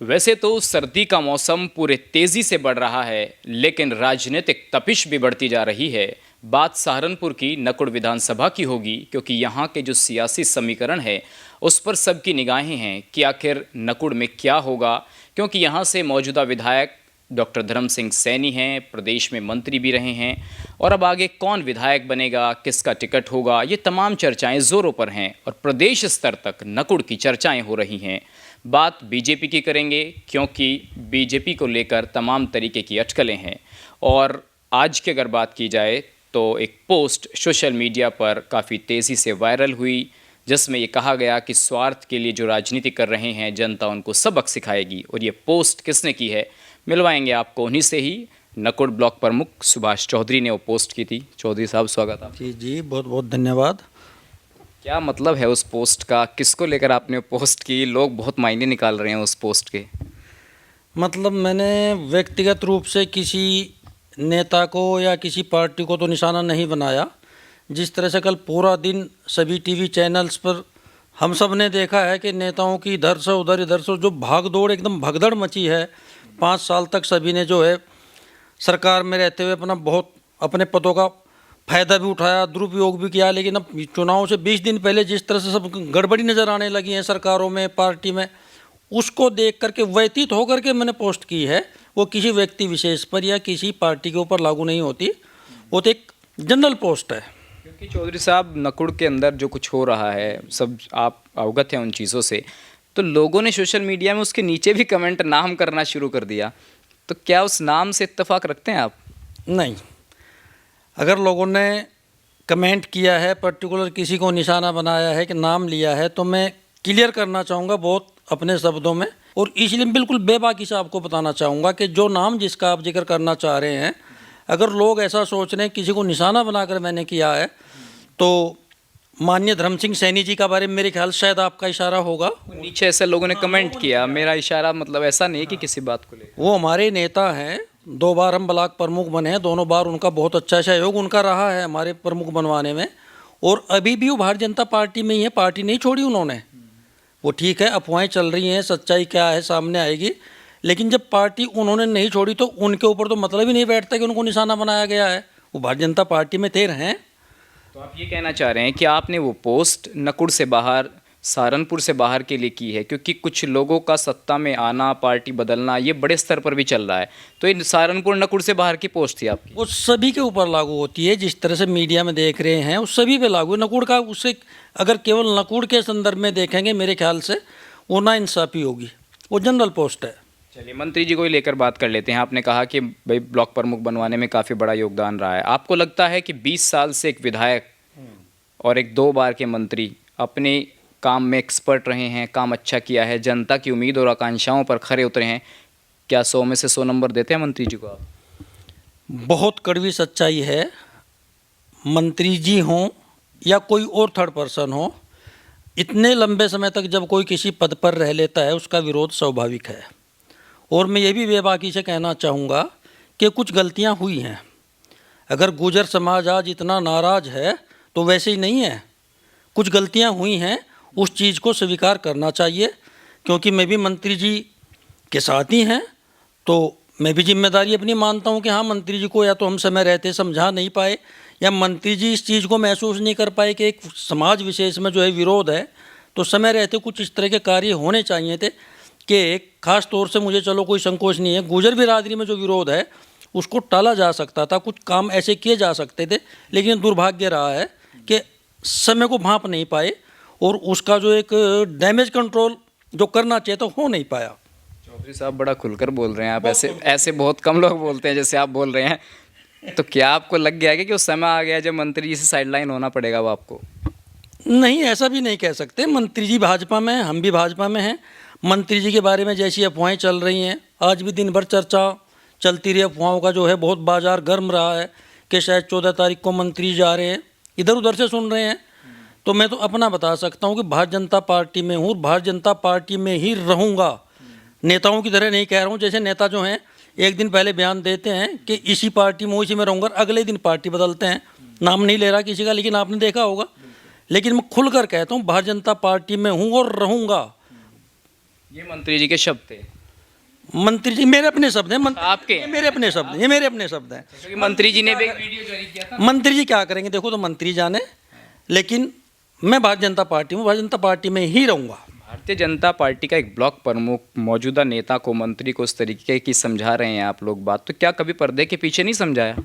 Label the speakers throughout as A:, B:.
A: वैसे तो सर्दी का मौसम पूरे तेजी से बढ़ रहा है, लेकिन राजनीतिक तपिश भी बढ़ती जा रही है। बात सहारनपुर की नकुड़ विधानसभा की होगी, क्योंकि यहाँ के जो सियासी समीकरण है उस पर सबकी निगाहें हैं कि आखिर नकुड़ में क्या होगा। क्योंकि यहाँ से मौजूदा विधायक डॉक्टर धर्म सिंह सैनी हैं, प्रदेश में मंत्री भी रहे हैं, और अब आगे कौन विधायक बनेगा, किसका टिकट होगा, ये तमाम चर्चाएं जोरों पर हैं और प्रदेश स्तर तक नकुड़ की चर्चाएं हो रही हैं। बात बीजेपी की करेंगे, क्योंकि बीजेपी को लेकर तमाम तरीके की अटकलें हैं। और आज की अगर बात की जाए तो एक पोस्ट सोशल मीडिया पर काफ़ी तेज़ी से वायरल हुई, जिसमें ये कहा गया कि स्वार्थ के लिए जो राजनीति कर रहे हैं जनता उनको सबक सिखाएगी। और ये पोस्ट किसने की है, मिलवाएंगे आपको उन्हीं से ही। नकुड़ ब्लॉक प्रमुख सुभाष चौधरी ने वो पोस्ट की थी। चौधरी साहब, स्वागत आप।
B: जी जी, बहुत बहुत धन्यवाद।
A: क्या मतलब है उस पोस्ट का, किसको लेकर आपने वो पोस्ट की? लोग बहुत मायने निकाल रहे हैं उस पोस्ट के।
B: मतलब मैंने व्यक्तिगत रूप से किसी नेता को या किसी पार्टी को तो निशाना नहीं बनाया। जिस तरह से कल पूरा दिन सभी टीवी चैनल्स पर हम सब ने देखा है कि नेताओं की इधर से उधर जो भाग दौड़ एकदम भगदड़ मची है। 5 साल तक सभी ने जो है सरकार में रहते हुए अपने पदों का फ़ायदा भी उठाया, दुरुपयोग भी किया। लेकिन अब चुनाव से 20 दिन पहले जिस तरह से सब गड़बड़ी नज़र आने लगी है सरकारों में, पार्टी में, उसको देख करके व्यतीत होकर के मैंने पोस्ट की है। वो किसी व्यक्ति विशेष पर या किसी पार्टी के ऊपर लागू नहीं होती, वो तो एक जनरल पोस्ट है।
A: क्योंकि चौधरी साहब, नकुड़ के अंदर जो कुछ हो रहा है सब आप अवगत हैं उन चीज़ों से, तो लोगों ने सोशल मीडिया में उसके नीचे भी कमेंट नाम करना शुरू कर दिया। तो क्या उस नाम से इत्तेफाक रखते हैं आप?
B: नहीं, अगर लोगों ने कमेंट किया है, पर्टिकुलर किसी को निशाना बनाया है कि नाम लिया है, तो मैं क्लियर करना चाहूँगा बहुत अपने शब्दों में। और इसलिए बिल्कुल बेबाकी से आपको बताना चाहूँगा कि जो नाम जिसका आप जिक्र करना चाह रहे हैं, अगर लोग ऐसा सोच रहे हैं किसी को निशाना बनाकर मैंने किया है, तो माननीय धर्म सिंह सैनी जी का बारे में मेरे ख्याल शायद आपका इशारा होगा।
A: नीचे ऐसे लोगों ने कमेंट किया, मेरा इशारा मतलब ऐसा नहीं है कि किसी बात को लेकर।
B: वो हमारे नेता हैं, 2 बार हम ब्लॉक प्रमुख बने हैं, दोनों बार उनका बहुत अच्छा सहयोग उनका रहा है हमारे प्रमुख बनवाने में। और अभी भी वो भारतीय जनता पार्टी में ही है, पार्टी नहीं छोड़ी उन्होंने। वो ठीक है, अफवाहें चल रही हैं, सच्चाई क्या है सामने आएगी, लेकिन जब पार्टी उन्होंने नहीं छोड़ी तो उनके ऊपर तो मतलब ही नहीं बैठता कि उनको निशाना बनाया गया है। वो भारतीय जनता पार्टी में थे रहें।
A: तो आप ये कहना चाह रहे हैं कि आपने वो पोस्ट नकुड़ से बाहर, सहारनपुर से बाहर के लिए की है, क्योंकि कुछ लोगों का सत्ता में आना, पार्टी बदलना, ये बड़े स्तर पर भी चल रहा है। तो ये सहारनपुर नकुड़ से बाहर की पोस्ट थी आपकी?
B: वो सभी के ऊपर लागू होती है, जिस तरह से मीडिया में देख रहे हैं उस सभी पे लागू है। नकुड़ का उससे अगर केवल नकुड़ के संदर्भ में देखेंगे, मेरे ख्याल से वो नाइंसाफ़ी होगी। वो जनरल पोस्ट है।
A: चलिए, मंत्री जी को ही लेकर बात कर लेते हैं। आपने कहा कि भाई ब्लॉक प्रमुख बनवाने में काफ़ी बड़ा योगदान रहा है। आपको लगता है कि 20 साल से एक विधायक और एक 2 बार के मंत्री अपने काम में एक्सपर्ट रहे हैं, काम अच्छा किया है, जनता की उम्मीद और आकांक्षाओं पर खरे उतरे हैं, क्या 100 में से 100 नंबर देते हैं मंत्री जी को आप?
B: बहुत कड़वी सच्चाई है। मंत्री जी हों या कोई और थर्ड पर्सन हो, इतने लंबे समय तक जब कोई किसी पद पर रह लेता है उसका विरोध स्वाभाविक है। और मैं ये भी बेबाकी से कहना चाहूँगा कि कुछ गलतियाँ हुई हैं। अगर गुर्जर समाज आज इतना नाराज़ है तो वैसे ही नहीं है, कुछ गलतियाँ हुई हैं, उस चीज़ को स्वीकार करना चाहिए। क्योंकि मैं भी मंत्री जी के साथ ही हैं, तो मैं भी जिम्मेदारी अपनी मानता हूं कि हाँ, मंत्री जी को या तो हम समय रहते समझा नहीं पाए, या मंत्री जी इस चीज़ को महसूस नहीं कर पाए कि एक समाज विशेष में जो है विरोध है, तो समय रहते कुछ इस तरह के कार्य होने चाहिए थे कि एक खास तौर से मुझे चलो कोई संकोच नहीं है, गुर्जर बिरादरी में जो विरोध है उसको टाला जा सकता था, कुछ काम ऐसे किए जा सकते थे। लेकिन दुर्भाग्य रहा है कि समय को भांप नहीं पाए और उसका जो एक डैमेज कंट्रोल जो करना चाहिए तो हो नहीं पाया।
A: चौधरी साहब, बड़ा खुलकर बोल रहे हैं आप। ऐसे बहुत कम लोग बोलते हैं जैसे आप बोल रहे हैं। तो क्या आपको लग गया कि उस समय आ गया जब मंत्री जी से साइडलाइन होना पड़ेगा वो आपको?
B: नहीं, ऐसा भी नहीं कह सकते। मंत्री जी भाजपा में हैं, हम भी भाजपा में हैं। मंत्री जी के बारे में जैसी अफवाहें चल रही हैं, आज भी दिन भर चर्चा चलती रही, अफवाहों का जो है बहुत बाजार गर्म रहा है कि शायद 14 तारीख को मंत्री जा रहे हैं, इधर उधर से सुन रहे हैं। तो मैं तो अपना बता सकता हूँ कि भारतीय जनता पार्टी में हूँ, भारतीय जनता पार्टी में ही रहूँगा। नेताओं की तरह नहीं कह रहा हूँ, जैसे नेता जो हैं एक दिन पहले बयान देते हैं कि इसी पार्टी में इसी में रहूँगा, अगले दिन पार्टी बदलते हैं। नाम नहीं ले रहा किसी का, लेकिन आपने देखा होगा। लेकिन मैं खुलकर कहता हूँ, भारतीय जनता पार्टी में हूँ और रहूँगा।
A: ये मंत्री जी के शब्द थे।
B: मंत्री जी मेरे अपने शब्द हैं,
A: आपके
B: ये मेरे अपने शब्द हैं, ये मेरे अपने शब्द हैं।
A: क्योंकि मंत्री जी ने भी एक वीडियो जारी किया था।
B: मंत्री जी क्या करेंगे देखो, तो मंत्री जाने, लेकिन मैं भारतीय जनता पार्टी में, भारतीय जनता पार्टी में ही रहूँगा।
A: भारतीय जनता पार्टी का एक ब्लॉक प्रमुख मौजूदा नेता को, मंत्री को उस तरीके की समझा रहे हैं आप लोग बात, तो क्या कभी पर्दे के पीछे नहीं समझाया?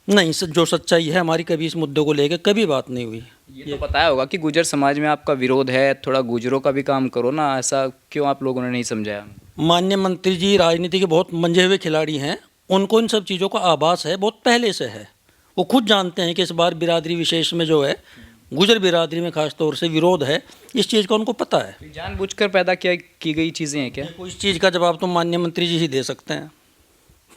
B: नहीं, जो सच्चाई है हमारी, कभी इस मुद्दे को लेकर कभी बात नहीं हुई।
A: ये तो बताया होगा कि गुर्जर समाज में आपका विरोध है, थोड़ा गुर्जरों का भी काम करो ना, ऐसा क्यों आप लोगों ने नहीं समझाया?
B: माननीय मंत्री जी राजनीति के बहुत मंझे हुए खिलाड़ी हैं, उनको इन सब चीज़ों का आभास है, बहुत पहले से है। वो खुद जानते हैं कि इस बार बिरादरी विशेष में जो है, गुजर बिरादरी में खास तौर से विरोध है, इस चीज़ का उनको पता है।
A: जानबूझकर पैदा किया की गई चीज़ें हैं क्या?
B: कोई इस चीज़ का जवाब तो माननीय मंत्री जी ही दे सकते हैं।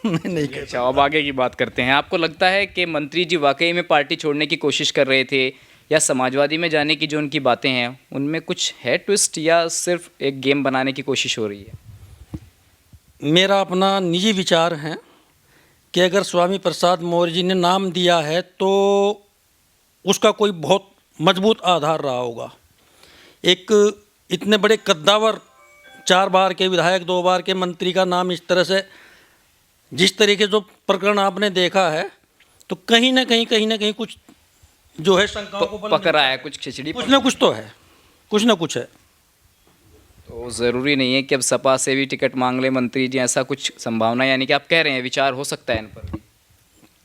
B: मैं नहीं कह
A: अच्छा, अब आगे की बात करते हैं। आपको लगता है कि मंत्री जी वाकई में पार्टी छोड़ने की कोशिश कर रहे थे, या समाजवादी में जाने की जो उनकी बातें हैं उनमें कुछ है ट्विस्ट, या सिर्फ एक गेम बनाने की कोशिश हो रही है?
B: मेरा अपना निजी विचार है कि अगर स्वामी प्रसाद मौर्य जी ने नाम दिया है तो उसका कोई बहुत मजबूत आधार रहा होगा। एक इतने बड़े कद्दावर 4 बार के विधायक, 2 बार के मंत्री का नाम इस तरह से, जिस तरीके जो प्रकरण आपने देखा है, तो कहीं ना कहीं कुछ जो है शंकाओं को
A: पक रहा है, कुछ खिचड़ी
B: कुछ ना कुछ तो है, कुछ ना कुछ है।
A: तो ज़रूरी नहीं है कि अब सपा से भी टिकट मांग ले मंत्री जी, ऐसा कुछ संभावना, यानी कि आप कह रहे हैं विचार हो सकता है इन पर भी?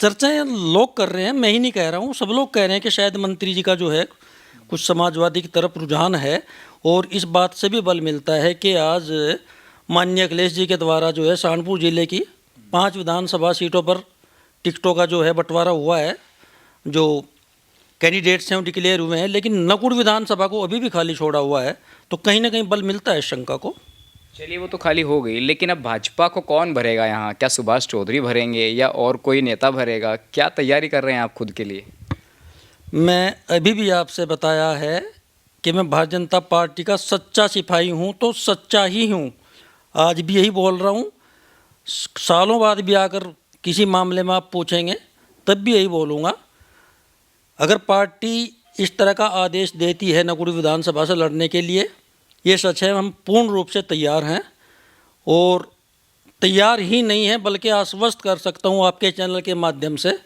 B: चर्चाएं लोग कर रहे हैं, मैं ही नहीं कह रहा हूँ, सब लोग कह रहे हैं कि शायद मंत्री जी का जो है कुछ समाजवादी की तरफ रुझान है। और इस बात से भी बल मिलता है कि आज माननीय अखिलेश जी के द्वारा जो है सहारनपुर जिले की 5 विधानसभा सीटों पर टिकटों का जो है बंटवारा हुआ है, जो कैंडिडेट्स हैं वो डिक्लेयर हुए हैं, लेकिन नकुड़ विधानसभा को अभी भी खाली छोड़ा हुआ है, तो कहीं ना कहीं बल मिलता है इस शंका को।
A: चलिए, वो तो खाली हो गई, लेकिन अब भाजपा को कौन भरेगा यहाँ? क्या सुभाष चौधरी भरेंगे या और कोई नेता भरेगा? क्या तैयारी कर रहे हैं आप खुद के लिए?
B: मैं अभी भी आपसे बताया है कि मैं भारतीय जनता पार्टी का सच्चा सिपाही हूँ, तो सच्चा ही हूँ, आज भी यही बोल रहा हूँ। सालों बाद भी आकर किसी मामले में आप पूछेंगे तब भी यही बोलूँगा। अगर पार्टी इस तरह का आदेश देती है नकुड़ विधानसभा से लड़ने के लिए, ये सच है, हम पूर्ण रूप से तैयार हैं। और तैयार ही नहीं है बल्कि आश्वस्त कर सकता हूँ आपके चैनल के माध्यम से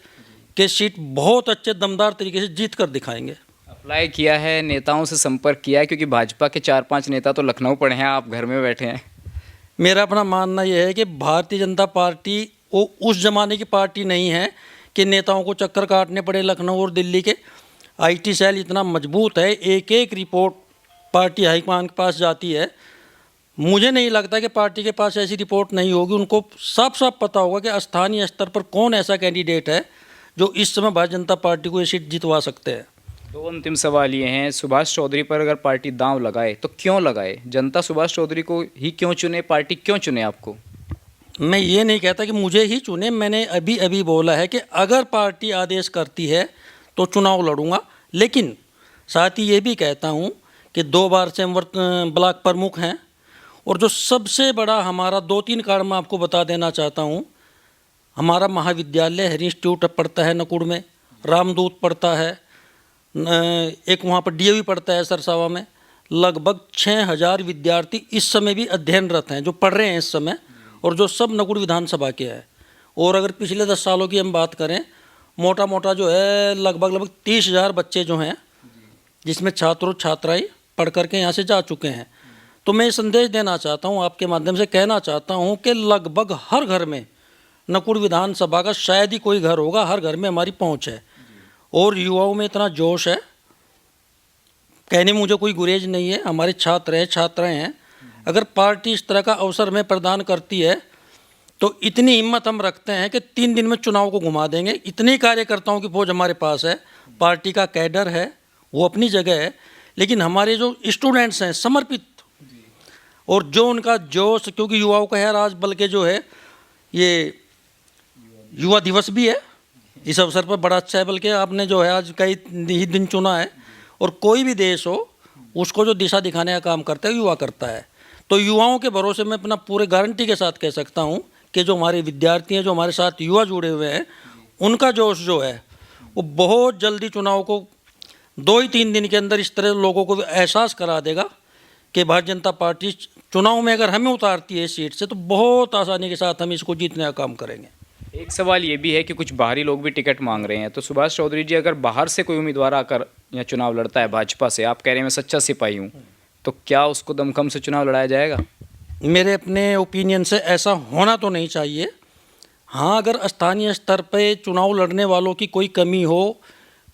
B: कि सीट बहुत अच्छे दमदार तरीके से जीत कर दिखाएंगे।
A: अप्लाई किया है, नेताओं से संपर्क किया है? क्योंकि भाजपा के 4-5 नेता तो लखनऊ पड़े हैं, आप घर में बैठे हैं।
B: मेरा अपना मानना यह है कि भारतीय जनता पार्टी वो उस ज़माने की पार्टी नहीं है कि नेताओं को चक्कर काटने पड़े लखनऊ और दिल्ली के। आईटी सेल इतना मजबूत है, एक एक रिपोर्ट पार्टी हाईकमान के पास जाती है। मुझे नहीं लगता कि पार्टी के पास ऐसी रिपोर्ट नहीं होगी। उनको साफ साफ पता होगा कि स्थानीय स्तर पर कौन ऐसा कैंडिडेट है जो इस समय भारतीय जनता पार्टी को ये सीट जितवा सकते हैं।
A: तो अंतिम सवाल ये हैं, सुभाष चौधरी पर अगर पार्टी दांव लगाए तो क्यों लगाए? जनता सुभाष चौधरी को ही क्यों चुने? पार्टी क्यों चुने आपको?
B: मैं ये नहीं कहता कि मुझे ही चुने, मैंने अभी बोला है कि अगर पार्टी आदेश करती है तो चुनाव लड़ूंगा। लेकिन साथ ही ये भी कहता हूँ कि 2 बार से हम ब्लॉक प्रमुख हैं, और जो सबसे बड़ा हमारा 2-3 कारण मैं आपको बता देना चाहता हूँ। हमारा महाविद्यालय हरि इंस्टीट्यूट पड़ता है नकुड़ में, रामदूत पड़ता है, एक वहाँ पर डीएवी पड़ता है सरसावा में। लगभग 6000 विद्यार्थी इस समय भी अध्ययनरत हैं जो पढ़ रहे हैं इस समय, और जो सब नकुड़ विधानसभा के हैं। और अगर पिछले 10 सालों की हम बात करें, मोटा जो है लगभग 30,000 बच्चे जो हैं, जिसमें छात्र और छात्राएं पढ़ करके यहाँ से जा चुके हैं। तो मैं संदेश देना चाहता हूँ, आपके माध्यम से कहना चाहता हूँ कि लगभग हर घर में नकुड़ विधानसभा का शायद ही कोई घर होगा, हर घर में हमारी पहुँच है। और युवाओं में इतना जोश है, कहने में मुझे कोई गुरेज नहीं है। हमारे छात्र हैं, छात्राएँ हैं। अगर पार्टी इस तरह का अवसर में प्रदान करती है तो इतनी हिम्मत हम रखते हैं कि 3 दिन में चुनाव को घुमा देंगे। इतने कार्यकर्ताओं की फौज हमारे पास है, पार्टी का कैडर है, वो अपनी जगह है। लेकिन हमारे जो स्टूडेंट्स हैं समर्पित, और जो उनका जोश, क्योंकि युवाओं का है आज, बल्कि जो है ये युवा दिवस भी है इस अवसर पर, बड़ा अच्छा है। बल्कि आपने जो है आज कई ही दिन चुना है, और कोई भी देश हो उसको जो दिशा दिखाने का काम करता है युवा करता है। तो युवाओं के भरोसे मैं अपना पूरे गारंटी के साथ कह सकता हूँ कि जो हमारे विद्यार्थी हैं, जो हमारे साथ युवा जुड़े हुए हैं, उनका जोश जो है वो बहुत जल्दी चुनाव को 2 ही 3 दिन के अंदर इस तरह लोगों को एहसास करा देगा कि भारतीय जनता पार्टी चुनाव में अगर हमें उतारती है इस सीट से तो बहुत आसानी के साथ हम इसको जीतने का काम करेंगे।
A: एक सवाल ये भी है कि कुछ बाहरी लोग भी टिकट मांग रहे हैं, तो सुभाष चौधरी जी अगर बाहर से कोई उम्मीदवार आकर यहाँ चुनाव लड़ता है भाजपा से, आप कह रहे हैं मैं सच्चा सिपाही हूँ, तो क्या उसको दमखम से चुनाव लड़ाया जाएगा?
B: मेरे अपने ओपिनियन से ऐसा होना तो नहीं चाहिए। हाँ, अगर स्थानीय स्तर पे चुनाव लड़ने वालों की कोई कमी हो,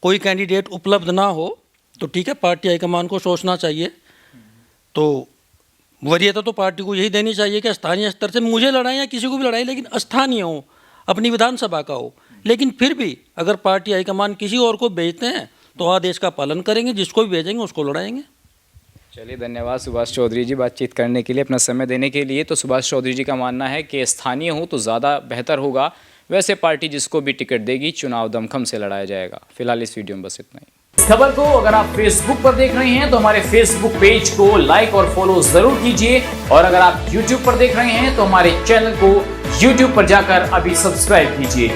B: कोई कैंडिडेट उपलब्ध ना हो, तो ठीक है, पार्टी हाईकमान को सोचना चाहिए। तो वरीयता तो पार्टी को यही देनी चाहिए कि स्थानीय स्तर से मुझे लड़ाएं या किसी को भी लड़ाएं, लेकिन स्थानीय हो, अपनी विधानसभा का हो। लेकिन फिर भी अगर पार्टी हाईकमान किसी और को भेजते हैं तो आदेश का पालन करेंगे, जिसको भी भेजेंगे उसको लड़ाएंगे।
A: चलिए, धन्यवाद सुभाष चौधरी जी बातचीत करने के लिए, अपना समय देने के लिए। तो सुभाष चौधरी जी का मानना है कि स्थानीय हो तो ज़्यादा बेहतर होगा, वैसे पार्टी जिसको भी टिकट देगी चुनाव दमखम से लड़ाया जाएगा। फिलहाल इस वीडियो में बस इतना ही। इस खबर को अगर आप फेसबुक पर देख रहे हैं तो हमारे फेसबुक पेज को लाइक और फॉलो जरूर कीजिए, और अगर आप यूट्यूब पर देख रहे हैं तो हमारे चैनल को यूट्यूब पर जाकर अभी सब्सक्राइब कीजिए।